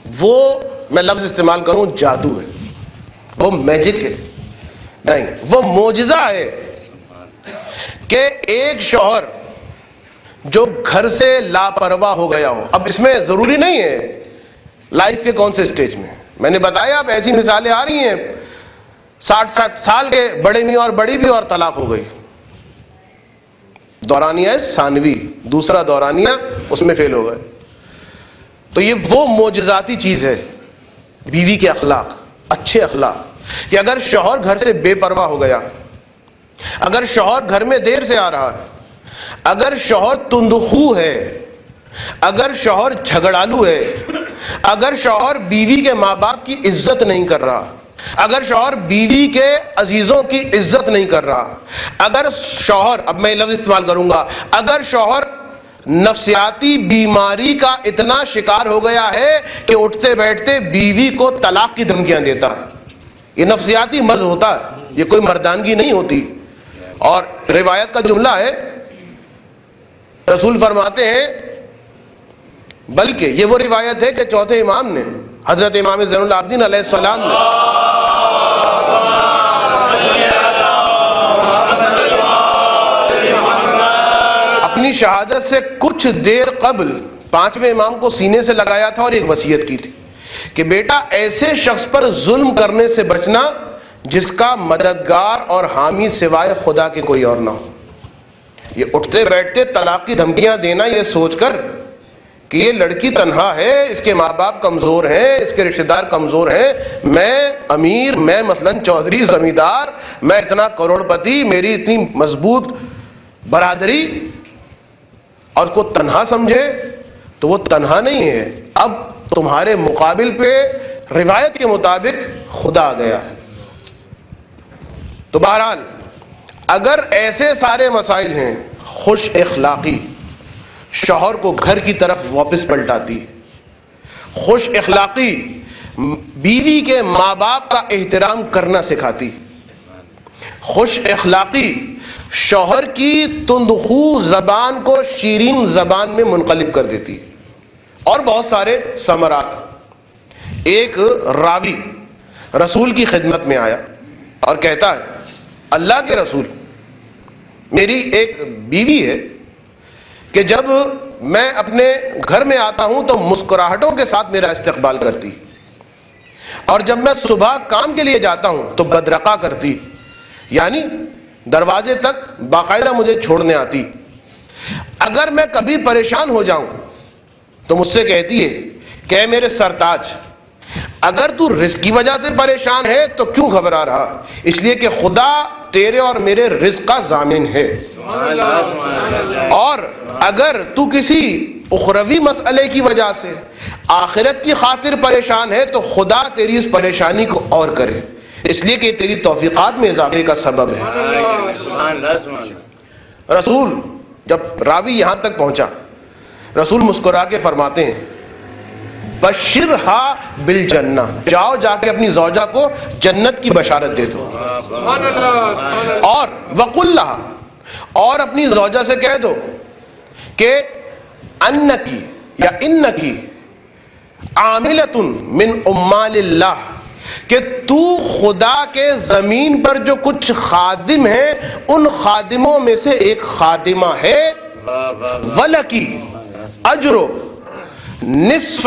وہ میں لفظ استعمال کروں جادو ہے، وہ میجک ہے، نہیں، وہ معجزہ ہے کہ ایک شوہر جو گھر سے لاپرواہ ہو گیا ہو. اب اس میں ضروری نہیں ہے لائف کے کون سے سٹیج میں نے بتایا اب ایسی مثالیں آ رہی ہیں 60 سال کے بڑے میاں اور بڑی بھی اور طلاق ہو گئی. دورانیہ ثانوی، دوسرا دورانیہ اس میں فیل ہو گئے. تو یہ وہ معجزاتی چیز ہے بیوی کے اخلاق، اچھے اخلاق، کہ اگر شوہر گھر سے بے پرواہ ہو گیا، اگر شوہر گھر میں دیر سے آ رہا ہے، اگر شوہر تندخو ہے، اگر شوہر جھگڑالو ہے، اگر شوہر بیوی کے ماں باپ کی عزت نہیں کر رہا، اگر شوہر بیوی کے عزیزوں کی عزت نہیں کر رہا، اگر شوہر، اب میں لفظ استعمال کروں گا، اگر شوہر نفسیاتی بیماری کا اتنا شکار ہو گیا ہے کہ اٹھتے بیٹھتے بیوی کو طلاق کی دھمکیاں دیتا ہے، یہ نفسیاتی مرض ہوتا ہے، یہ کوئی مردانگی نہیں ہوتی. اور روایت کا جملہ ہے، رسول فرماتے ہیں، بلکہ یہ وہ روایت ہے کہ چوتھے امام نے، حضرت امام زین العابدین علیہ السلام نے اپنی شہادت سے کچھ دیر قبل 5ویں امام کو سینے سے لگایا تھا اور ایک وصیت کی تھی کہ بیٹا ایسے شخص پر ظلم کرنے سے بچنا جس کا مددگار اور حامی سوائے خدا کے کوئی اور نہ ہو. یہ اٹھتے بیٹھتے طلاق کی دھمکیاں دینا یہ سوچ کر کہ یہ لڑکی تنہا ہے، اس کے ماں باپ کمزور ہیں، اس کے رشتہ دار کمزور ہیں، میں امیر، میں مثلا چودھری زمیندار، میں اتنا کروڑ پتی، میری اتنی مضبوط برادری، اور کو تنہا سمجھے تو وہ تنہا نہیں ہے. اب تمہارے مقابل پہ روایت کے مطابق خدا آ گیا ہے. تو بہرحال اگر ایسے سارے مسائل ہیں، خوش اخلاقی شوہر کو گھر کی طرف واپس پلٹاتی، خوش اخلاقی بیوی کے ماں باپ کا احترام کرنا سکھاتی، خوش اخلاقی شوہر کی تندخو زبان کو شیرین زبان میں منقلب کر دیتی، اور بہت سارے ثمرات. ایک راوی رسول کی خدمت میں آیا اور کہتا ہے، اللہ کے رسول، میری ایک بیوی ہے کہ جب میں اپنے گھر میں آتا ہوں تو مسکراہٹوں کے ساتھ میرا استقبال کرتی، اور جب میں صبح کام کے لیے جاتا ہوں تو بدرقہ کرتی، یعنی دروازے تک باقاعدہ مجھے چھوڑنے آتی. اگر میں کبھی پریشان ہو جاؤں تو مجھ سے کہتی ہے کہ اے میرے سرتاج، اگر تو رزق کی وجہ سے پریشان ہے تو کیوں گھبرا رہا، اس لیے کہ خدا تیرے اور میرے رزق کا ضامن ہے، اور اگر تو کسی اخروی مسئلے کی وجہ سے آخرت کی خاطر پریشان ہے تو خدا تیری اس پریشانی کو اور کرے، اس لیے کہ تیری توفیقات میں اضافے کا سبب ہے. رسول جب راوی یہاں تک پہنچا، رسول مسکرا کے فرماتے ہیں، بشرھا بالجنہ، جاؤ جا کے اپنی زوجہ کو جنت کی بشارت دے دو، اور وقل لہا، اور اپنی زوجہ سے کہہ دو کہ انکی یا انکی عاملۃ من عمال اللہ، کہ تو خدا کے زمین پر جو کچھ خادم ہیں ان خادموں میں سے ایک خادمہ ہے، وَلَكِ اجر نصف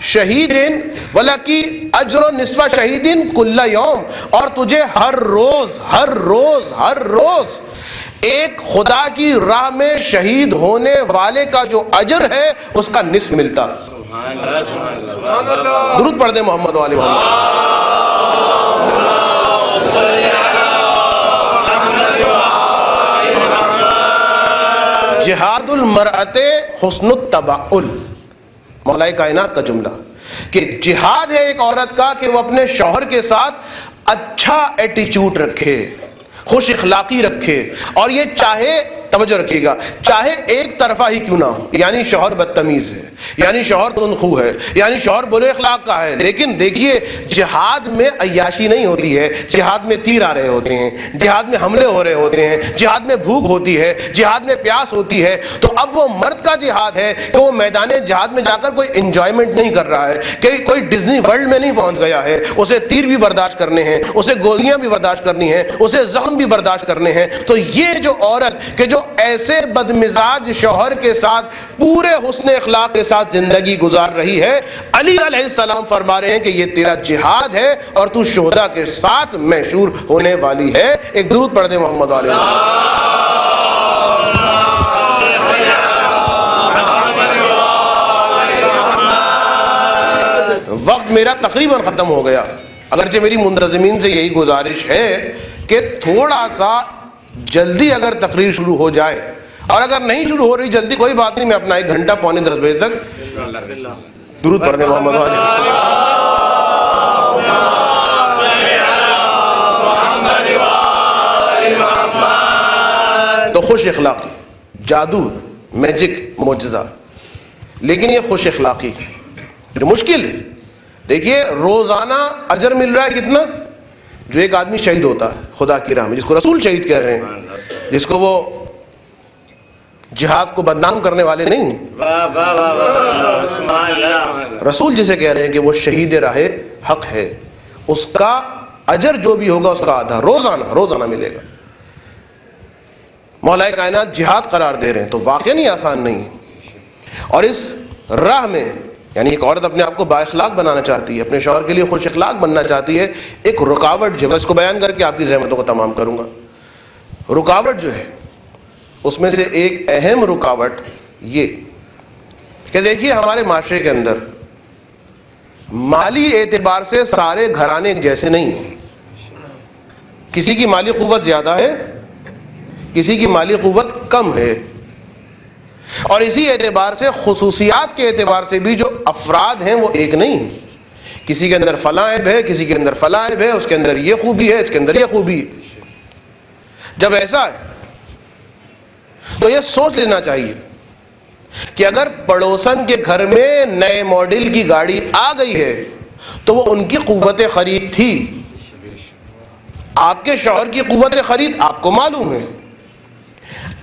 شہید، وَلَكِ اجر نصف شہید کل یوم، اور تجھے ہر روز ایک خدا کی راہ میں شہید ہونے والے کا جو اجر ہے اس کا نصف ملتا. درود پڑھ دیں محمد علیہ محمد. جہاد المرأۃ حسن التبعل، مولا کائنات کا جملہ، کہ جہاد ہے ایک عورت کا کہ وہ اپنے شوہر کے ساتھ اچھا ایٹیچیوڈ رکھے، خوش اخلاقی رکھے، اور یہ چاہے توجہ رکھیے گا، چاہے ایک طرفہ ہی کیوں نہ ہو، یعنی شوہر بدتمیز ہے، یعنی شوہر تندخو ہے، یعنی شوہر برے اخلاق کا ہے، لیکن دیکھیے جہاد میں عیاشی نہیں ہوتی ہے، جہاد میں تیر آ رہے ہوتے ہیں، جہاد میں حملے ہو رہے ہوتے ہیں، جہاد میں بھوک ہوتی ہے، جہاد میں پیاس ہوتی ہے، تو اب وہ مرد کا جہاد ہے کہ وہ میدان جہاد میں جا کر کوئی انجوائمنٹ نہیں کر رہا ہے، کہ کوئی ڈزنی ورلڈ میں نہیں پہنچ گیا ہے، اسے تیر بھی برداشت کرنے ہیں، اسے گولیاں بھی برداشت کرنی ہیں، اسے زخم بھی برداشت کرنے ہیں۔ تو یہ جو عورت کہ جو ایسے بدمزاج شوہر کے ساتھ پورے حسن اخلاق کے ساتھ زندگی گزار رہی ہے، علی علیہ السلام فرما رہے ہیں کہ یہ تیرا جہاد ہے اور تو شہداء کے ساتھ محشور ہونے والی ہے۔ ایک درود پڑھ دیں محمد علیہ۔ وقت میرا تقریباً ختم ہو گیا، اگرچہ میری منتظمین سے یہی گزارش ہے کہ تھوڑا سا جلدی اگر تقریر شروع ہو جائے، اور اگر نہیں شروع ہو رہی جلدی کوئی بات نہیں، میں اپنا 1 گھنٹہ پونے 10 بجے تک درود پڑھنے محمد والے۔ تو خوش اخلاقی، جادو، میجک، معجزہ، لیکن یہ خوش اخلاقی مشکل ہے۔ دیکھیے روزانہ اجر مل رہا ہے کتنا؟ جو ایک آدمی شہید ہوتا ہے خدا کی راہ میں، جس کو رسول شہید کہہ رہے ہیں، جس کو وہ جہاد کو بدنام کرنے والے نہیں، رسول جسے کہہ رہے ہیں کہ وہ شہید راہ حق ہے، اس کا اجر جو بھی ہوگا اس کا آدھا روزانہ ملے گا۔ مولا کائنات جہاد قرار دے رہے ہیں، تو واقعی نہیں آسان نہیں۔ اور اس راہ میں یعنی ایک عورت اپنے آپ کو با اخلاق بنانا چاہتی ہے، اپنے شوہر کے لیے خوش اخلاق بننا چاہتی ہے، ایک رکاوٹ جو ہے اس کو بیان کر کے آپ کی زحمتوں کو تمام کروں گا۔ رکاوٹ جو ہے اس میں سے ایک اہم رکاوٹ یہ کہ دیکھیے ہمارے معاشرے کے اندر مالی اعتبار سے سارے گھرانے ایک جیسے نہیں ہیں۔ کسی کی مالی قوت زیادہ ہے، کسی کی مالی قوت کم ہے، اور اسی اعتبار سے خصوصیات کے اعتبار سے بھی جو افراد ہیں وہ ایک نہیں ہیں۔ کسی کے اندر فلاں عیب ہے، کسی کے اندر فلاں عیب ہے، اس کے اندر یہ خوبی ہے، اس کے اندر یہ خوبی ہے۔ جب ایسا ہے تو یہ سوچ لینا چاہیے کہ اگر پڑوسن کے گھر میں نئے ماڈل کی گاڑی آ گئی ہے تو وہ ان کی قوت خرید تھی، آپ کے شوہر کی قوت خرید آپ کو معلوم ہے۔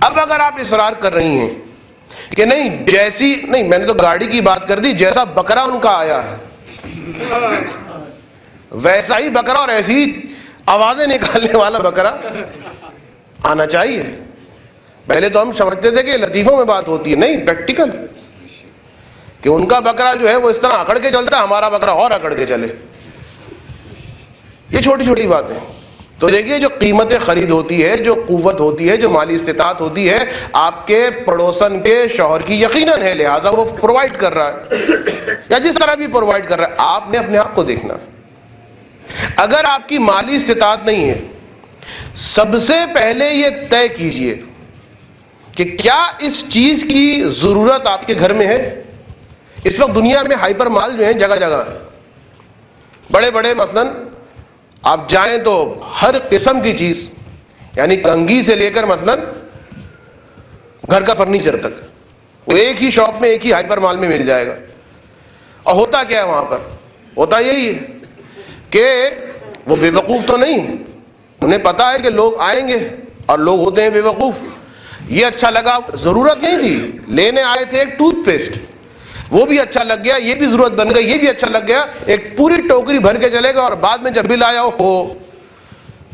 اب اگر آپ اصرار کر رہی ہیں کہ نہیں جیسی نہیں، میں نے تو گاڑی کی بات کر دی، جیسا بکرا ان کا آیا ہے ویسا ہی بکرا اور ایسی آوازیں نکالنے والا بکرا آنا چاہیے۔ پہلے تو ہم سمجھتے تھے کہ لطیفوں میں بات ہوتی ہے، نہیں، پریکٹیکل، کہ ان کا بکرا جو ہے وہ اس طرح اکڑ کے چلتا ہے، ہمارا بکرا اور اکڑ کے چلے۔ یہ چھوٹی چھوٹی باتیں۔ تو دیکھیے جو قیمت خرید ہوتی ہے، جو قوت ہوتی ہے، جو مالی استطاعت ہوتی ہے، آپ کے پڑوسن کے شوہر کی یقیناً ہے، لہذا وہ پرووائڈ کر رہا ہے، یا جس طرح بھی پرووائڈ کر رہا ہے، آپ نے اپنے آپ کو دیکھنا۔ اگر آپ کی مالی استطاعت نہیں ہے، سب سے پہلے یہ طے کیجئے کہ کیا اس چیز کی ضرورت آپ کے گھر میں ہے۔ اس وقت دنیا میں ہائپر مال جو ہیں جگہ جگہ، بڑے بڑے مثلاً آپ جائیں تو ہر قسم کی چیز، یعنی کنگھی سے لے کر مثلاً گھر کا فرنیچر تک، وہ ایک ہی شاپ میں، ایک ہی ہائپر مال میں مل جائے گا۔ اور ہوتا کیا ہے وہاں پر؟ ہوتا یہی ہے کہ وہ بے وقوف تو نہیں، انہیں پتا ہے کہ لوگ آئیں گے، اور لوگ ہوتے ہیں بے وقوف۔ یہ اچھا لگا، ضرورت نہیں تھی، لینے آئے تھے ایک ٹوتھ پیسٹ، وہ بھی اچھا لگ گیا، یہ بھی ضرورت بن گئی، یہ بھی اچھا لگ گیا، ایک پوری ٹوکری بھر کے چلے گا، اور بعد میں جب بل آیا ہو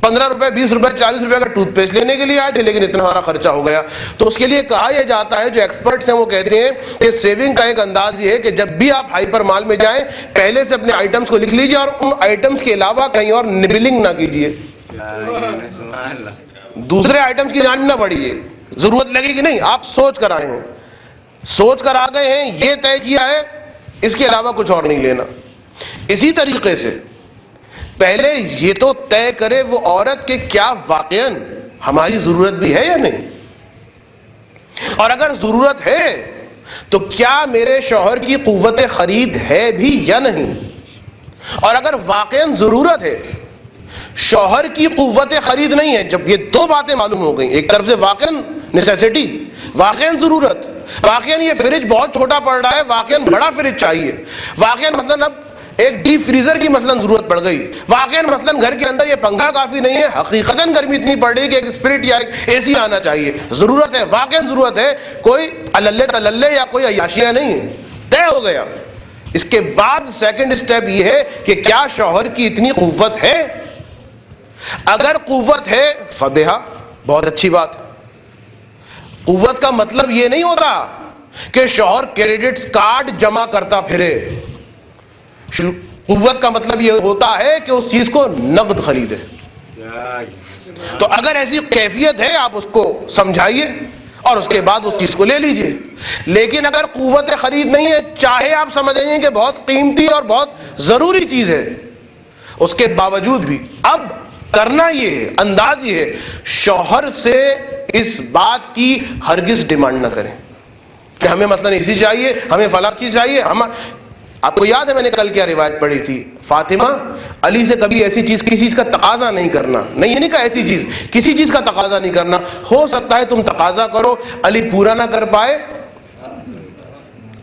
15 روپے 20 روپے 40 روپے کا ٹوتھ پیسٹ لینے کے لیے آئے تھے، لیکن اتنا ہمارا خرچہ ہو گیا۔ تو اس کے لیے کہا یہ جاتا ہے، جو ایکسپرٹس ہیں وہ کہتے ہیں کہ سیونگ کا ایک انداز یہ ہے کہ جب بھی آپ ہائپر مال میں جائیں پہلے سے اپنے آئٹمس کو لکھ لیجئے، اور ان آئٹمس کے علاوہ کہیں اور نبلنگ نہ کیجئے، دوسرے آئٹمس کی جانب نہ بڑھیے۔ ضرورت لگے کہ نہیں، آپ سوچ کر آئے ہیں، سوچ کر آ گئے ہیں، یہ طے کیا ہے، اس کے علاوہ کچھ اور نہیں لینا۔ اسی طریقے سے پہلے یہ تو طے کرے وہ عورت کہ کیا واقعاً ہماری ضرورت بھی ہے یا نہیں، اور اگر ضرورت ہے تو کیا میرے شوہر کی قوت خرید ہے بھی یا نہیں، اور اگر واقعاً ضرورت ہے، شوہر کی قوت خرید نہیں ہے، جب یہ دو باتیں معلوم ہو گئیں، ایک طرف سے واقعاً نیسیسٹی، واقعاً ضرورت، واقعاً یہ فریج بہت چھوٹا پڑ رہا ہے، واقعاً بڑا فریج چاہیے، واقعاً مثلاً اب ایک ڈیپ فریزر کی مثلاً ضرورت پڑ گئی، واقعاً مثلاً گھر کے اندر یہ پنکھا کافی نہیں ہے، حقیقتاً گرمی اتنی پڑ رہی ہے کہ ایک اسپرٹ یا ایک اے سی آنا چاہیے، ضرورت ہے، واقعاً ضرورت ہے، کوئی اللے تللے یا کوئی عیاشیاں نہیں ہے، طے ہو گیا۔ اس کے بعد سیکنڈ سٹیپ یہ ہے کہ کیا شوہر کی اتنی قوت ہے؟ اگر قوت ہے فبہا، بہت اچھی بات۔ قوت کا مطلب یہ نہیں ہوتا کہ شوہر کریڈٹ کارڈ جمع کرتا پھرے، قوت کا مطلب یہ ہوتا ہے کہ اس چیز کو نقد خریدے۔ تو اگر ایسی کیفیت ہے آپ اس کو سمجھائیے اور اس کے بعد اس چیز کو لے لیجئے۔ لیکن اگر قوت خرید نہیں ہے، چاہے آپ سمجھ رہے ہیں کہ بہت قیمتی اور بہت ضروری چیز ہے، اس کے باوجود بھی اب کرنا یہ ہے، انداز یہ ہے، شوہر سے اس بات کی ہرگز ڈیمانڈ نہ کریں کہ ہمیں مثلا اسی چاہیے، ہمیں فلاں چیز چاہیے۔ آپ کو یاد ہے میں نے کل کیا روایت پڑھی تھی؟ فاطمہ علی سے کبھی ایسی چیز، کسی چیز کا تقاضا نہیں کرنا، نہیں یہ نہیں کہا ایسی چیز، کسی چیز کا تقاضا نہیں کرنا، ہو سکتا ہے تم تقاضا کرو، علی پورا نہ کر پائے،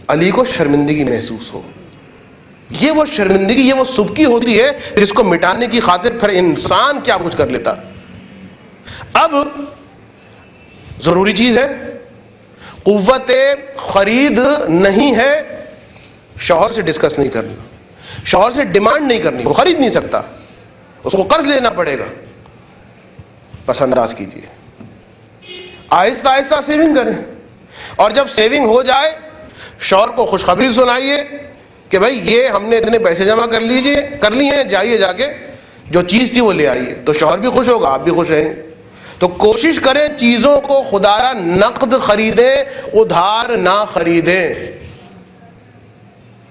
علی کو شرمندگی محسوس ہو۔ یہ وہ شرمندگی، یہ وہ سبکی ہوتی ہے جس کو مٹانے کی خاطر پھر انسان کیا کچھ کر لیتا۔ اب ضروری چیز ہے، قوت خرید نہیں ہے، شوہر سے ڈسکس نہیں کرنا، شوہر سے ڈیمانڈ نہیں کرنی، وہ خرید نہیں سکتا، اس کو قرض لینا پڑے گا۔ پس انداز کیجیے، آہستہ آہستہ سیونگ کریں، اور جب سیونگ ہو جائے شوہر کو خوشخبری سنائیے کہ بھائی یہ ہم نے اتنے پیسے جمع کر لی ہیں، جائیے جا کے جو چیز تھی وہ لے آئیے، تو شوہر بھی خوش ہوگا، آپ بھی خوش رہیں گے۔ تو کوشش کریں چیزوں کو خدارا نقد خریدیں، ادھار نہ خریدیں۔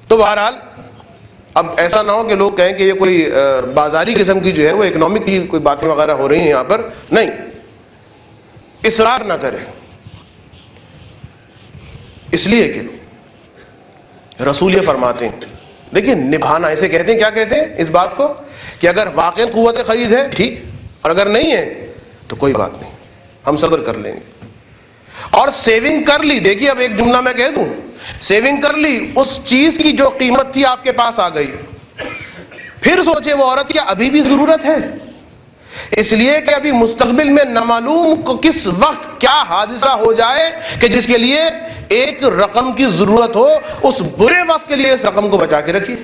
تو بہرحال اب ایسا نہ ہو کہ لوگ کہیں کہ یہ کوئی بازاری قسم کی جو ہے وہ اکنامک کی کوئی باتیں وغیرہ ہو رہی ہیں یہاں پر، نہیں، اصرار نہ کریں، اس لیے کہ رسول یہ فرماتے ہیں، دیکھیں نبھانا، اسے کہتے ہیں، کیا کہتے ہیں اس بات کو کہ اگر واقعی قوت خرید ہے ٹھیک، اور اگر نہیں ہے تو کوئی بات نہیں، ہم صبر کر لیں گے۔ اور سیونگ کر لی، دیکھیے اب ایک جملہ میں کہہ دوں، سیونگ کر لی، اس چیز کی جو قیمت تھی آپ کے پاس آ گئی، پھر سوچے وہ عورت کیا ابھی بھی ضرورت ہے؟ اس لیے کہ ابھی مستقبل میں نامعلوم کو کس وقت کیا حادثہ ہو جائے کہ جس کے لیے ایک رقم کی ضرورت ہو، اس برے وقت کے لیے اس رقم کو بچا کے رکھیے۔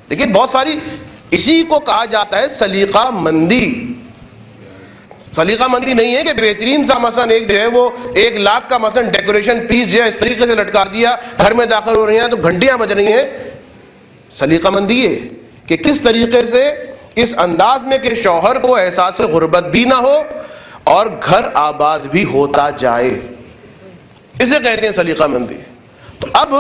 دیکھیے بہت ساری، اسی کو کہا جاتا ہے سلیقہ مندی۔ سلیقہ مندی نہیں ہے کہ بہترین سا مثلا ایک جو ہے وہ 1 لاکھ کا مثلا ڈیکوریشن پیس جو ہے اس طریقے سے لٹکا دیا، گھر میں داخل ہو رہی ہیں تو گھنٹیاں بج رہی ہیں۔ سلیقہ مندی ہے کہ کس طریقے سے، اس انداز میں کہ شوہر کو احساس غربت بھی نہ ہو اور گھر آباد بھی ہوتا جائے، اسے کہتے ہیں سلیقہ مندی۔ تو اب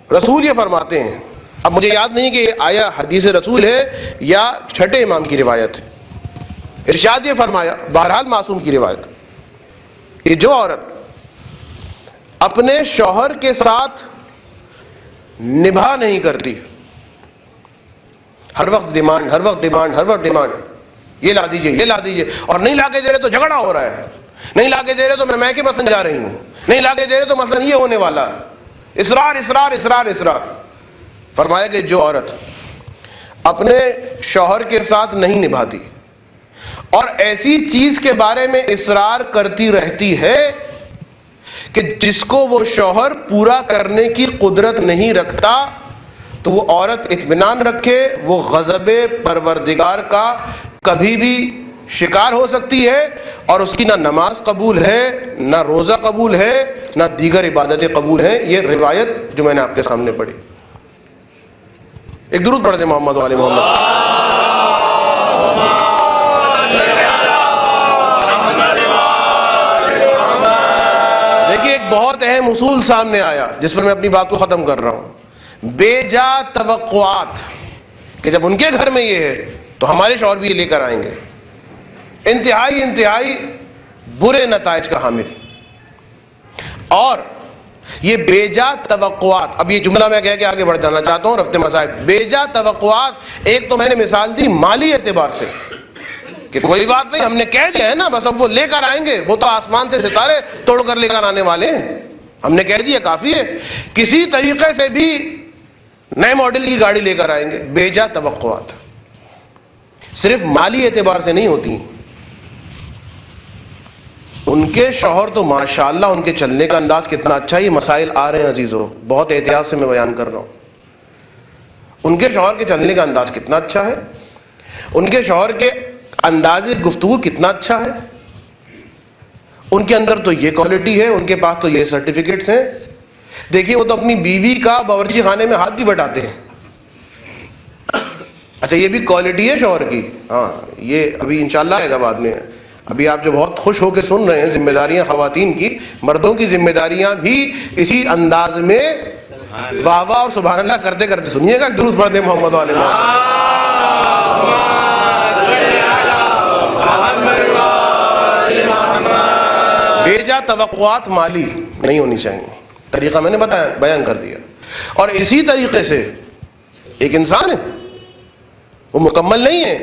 رسول یہ فرماتے ہیں، اب مجھے یاد نہیں کہ آیا حدیث رسول ہے یا چھٹے امام کی روایت ہے، ارشاد یہ فرمایا، بہرحال معصوم کی روایت، کہ جو عورت اپنے شوہر کے ساتھ نبھا نہیں کرتی، ہر وقت ڈیمانڈ، ہر وقت ڈیمانڈ، ہر وقت ڈیمانڈ، یہ لا دیجئے، یہ لا دیجئے، اور نہیں لا کے دے رہے تو جھگڑا ہو رہا ہے، نہیں لا کے دے رہے تو میں کے مثلا جا رہی ہوں، نہیں لا کے دے رہے تو مثلا یہ ہونے والا، اصرار اصرار اصرار اصرار۔ فرمایا کہ جو عورت اپنے شوہر کے ساتھ نہیں نبھاتی اور ایسی چیز کے بارے میں اصرار کرتی رہتی ہے کہ جس کو وہ شوہر پورا کرنے کی قدرت نہیں رکھتا، تو وہ عورت اطمینان رکھے وہ غضب پروردگار کا کبھی بھی شکار ہو سکتی ہے، اور اس کی نہ نماز قبول ہے، نہ روزہ قبول ہے، نہ دیگر عبادتیں قبول ہیں۔ یہ روایت جو میں نے آپ کے سامنے پڑھی۔ ایک درود پڑھ دیں محمد و آل محمد۔ دیکھیے ایک بہت اہم اصول سامنے آیا جس پر میں اپنی بات کو ختم کر رہا ہوں، بے جا توقعات، کہ جب ان کے گھر میں یہ ہے تو ہمارے شوہر بھی یہ لے کر آئیں گے، انتہائی برے نتائج کا حامل۔ اور یہ بے جا توقعات، اب یہ جملہ میں کہہ کے آگے بڑھ جانا چاہتا ہوں، ربط مسائل، بے جا توقعات، ایک تو میں نے مثال دی مالی اعتبار سے کہ کوئی بات نہیں، ہم نے کہہ دیا ہے نا، بس اب وہ لے کر آئیں گے، وہ تو آسمان سے ستارے توڑ کر لے کر آنے والے ہیں، ہم نے کہہ دیا کافی ہے، کسی طریقے سے بھی نئے ماڈل کی گاڑی لے کر آئیں گے۔ بے جا توقعات صرف مالی اعتبار سے نہیں ہوتی، ان کے شوہر تو ماشاءاللہ ان کے چلنے کا انداز کتنا اچھا ہے، یہ مسائل آ رہے ہیں عزیزوں، بہت احتیاط سے میں بیان کر رہا ہوں، ان کے شوہر کے چلنے کا انداز کتنا اچھا ہے، ان کے شوہر کے انداز گفتگو کتنا اچھا ہے، ان کے اندر تو یہ کوالٹی ہے، ان کے پاس تو یہ سرٹیفکیٹس ہیں۔ دیکھیے وہ تو اپنی بیوی کا باورچی خانے میں ہاتھ بھی بٹاتے ہیں۔ اچھا یہ بھی کوالٹی ہے شوہر کی، ہاں یہ ابھی انشاءاللہ آئے گا بعد میں۔ ابھی آپ جو بہت خوش ہو کے سن رہے ہیں ذمہ داریاں خواتین کی، مردوں کی ذمہ داریاں بھی اسی انداز میں واہ واہ اور سبحان اللہ کرتے کرتے سنیے گا۔ درود پڑھتے محمد علیہ بے جا توقعات مالی نہیں ہونی چاہیے، طریقہ میں نے بتایا، بیان کر دیا۔ اور اسی طریقے سے ایک انسان ہے، وہ مکمل نہیں ہے،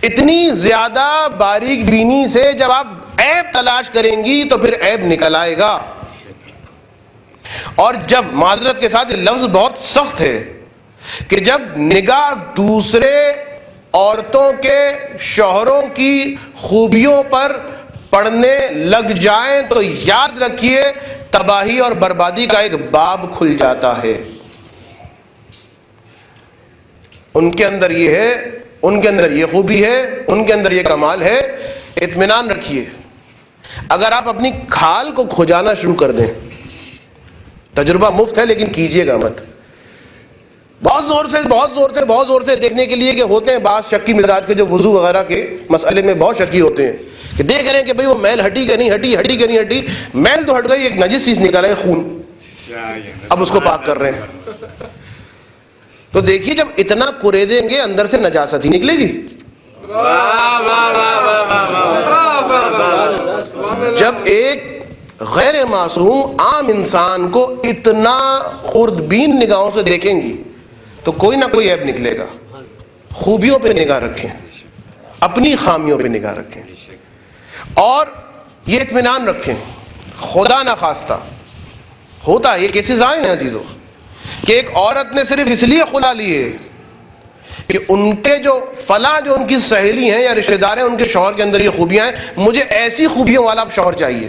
اتنی زیادہ باریک بینی سے جب آپ عیب تلاش کریں گی تو پھر عیب نکل آئے گا۔ اور جب معذرت کے ساتھ یہ لفظ بہت سخت ہے کہ جب نگاہ دوسرے عورتوں کے شوہروں کی خوبیوں پر پڑھنے لگ جائیں تو یاد رکھیے تباہی اور بربادی کا ایک باب کھل جاتا ہے۔ ان کے اندر یہ ہے، ان کے اندر یہ خوبی ہے، ان کے اندر یہ کمال ہے، اطمینان رکھیے۔ اگر آپ اپنی کھال کو کھجانا شروع کر دیں، تجربہ مفت ہے لیکن کیجیے گا مت، بہت زور سے دیکھنے کے لیے کہ ہوتے ہیں بعض شکی مزاج کے جو وضو وغیرہ کے مسئلے میں بہت شکی ہوتے ہیں کہ دیکھ رہے ہیں کہ بھئی وہ میل ہٹی کہ نہیں ہٹی، ہٹی کہ نہیں ہٹی، میل تو ہٹ گئی، ایک نجس چیز نکل ہے خون، اب اس کو پاک کر رہے ہیں۔ تو دیکھیے جب اتنا کریدیں گے اندر سے نجاست ہی نکلے گی۔ جب ایک غیر معصوم عام انسان کو اتنا خوردبین نگاہوں سے دیکھیں گی تو کوئی نہ کوئی عیب نکلے گا۔ خوبیوں پہ نگاہ رکھیں، اپنی خامیوں پہ نگاہ رکھیں، اور یہ اطمینان رکھیں خدا نہ خواستہ ہوتا ہے، یہ کیسز آئے ہیں عزیزوں کہ ایک عورت نے صرف اس لیے خلا لی ہے کہ ان کے جو فلاں جو ان کی سہیلی ہیں یا رشتہ دار ہیں، ان کے شوہر کے اندر یہ خوبیاں ہیں، مجھے ایسی خوبیوں والا شوہر چاہیے۔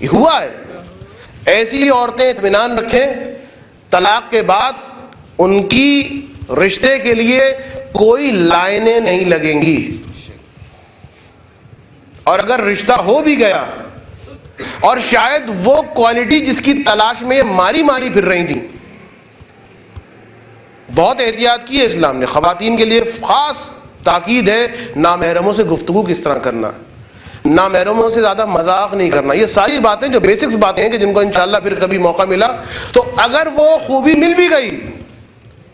یہ ہوا ہے۔ ایسی عورتیں اطمینان رکھیں، طلاق کے بعد ان کی رشتے کے لیے کوئی لائنیں نہیں لگیں گی، اور اگر رشتہ ہو بھی گیا اور شاید وہ کوالٹی جس کی تلاش میں یہ ماری پھر رہی تھی، بہت احتیاط کی ہے اسلام نے، خواتین کے لیے خاص تاکید ہے نامحرموں سے گفتگو کس طرح کرنا، نامحرموں سے زیادہ مذاق نہیں کرنا۔ یہ ساری باتیں جو بیسکس باتیں ہیں کہ جن کو انشاءاللہ پھر کبھی موقع ملا تو اگر وہ خوبی مل بھی گئی،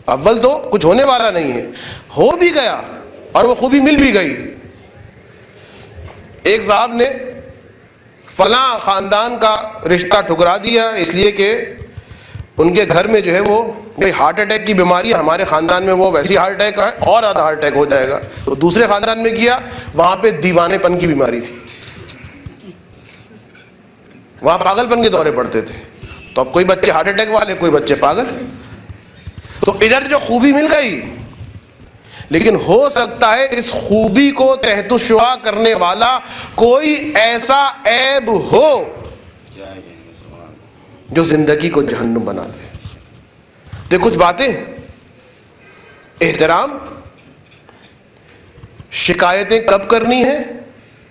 اول تو کچھ ہونے والا نہیں ہے، ہو بھی گیا اور وہ خوبی مل بھی گئی۔ ایک صاحب نے فلاں خاندان کا رشتہ ٹھکرا دیا اس لیے کہ ان کے گھر میں جو ہے وہ ہارٹ اٹیک کی بیماری ہے، ہمارے خاندان میں وہ ویسی ہارٹ اٹیک ہے اور زیادہ ہارٹ اٹیک ہو جائے گا، تو دوسرے خاندان میں کیا، وہاں پہ دیوانے پن کی بیماری تھی، وہاں پاگل پن کے دورے پڑتے تھے، تو اب کوئی بچے ہارٹ اٹیک والے، کوئی بچے پاگل، تو ادھر جو خوبی مل گئی، لیکن ہو سکتا ہے اس خوبی کو تحت الشعاع کرنے والا کوئی ایسا عیب ہو جو زندگی کو جہنم بنا دے۔ تو کچھ باتیں، احترام، شکایتیں کب کرنی ہیں،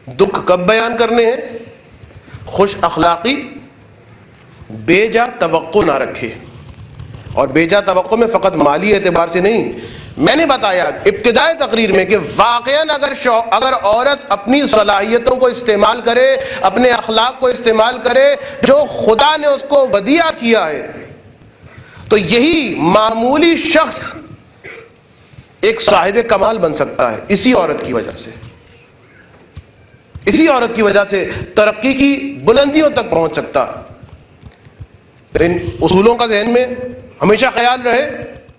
دکھ کب بیان کرنے ہیں، خوش اخلاقی، بے جا توقع نہ رکھے، اور بے جا توقع میں فقط مالی اعتبار سے نہیں، میں نے بتایا ابتدائی تقریر میں کہ واقعاً اگر عورت اپنی صلاحیتوں کو استعمال کرے، اپنے اخلاق کو استعمال کرے جو خدا نے اس کو ودیعہ کیا ہے، تو یہی معمولی شخص ایک صاحب کمال بن سکتا ہے، اسی عورت کی وجہ سے، اسی عورت کی وجہ سے ترقی کی بلندیوں تک پہنچ سکتا۔ ان اصولوں کا ذہن میں ہمیشہ خیال رہے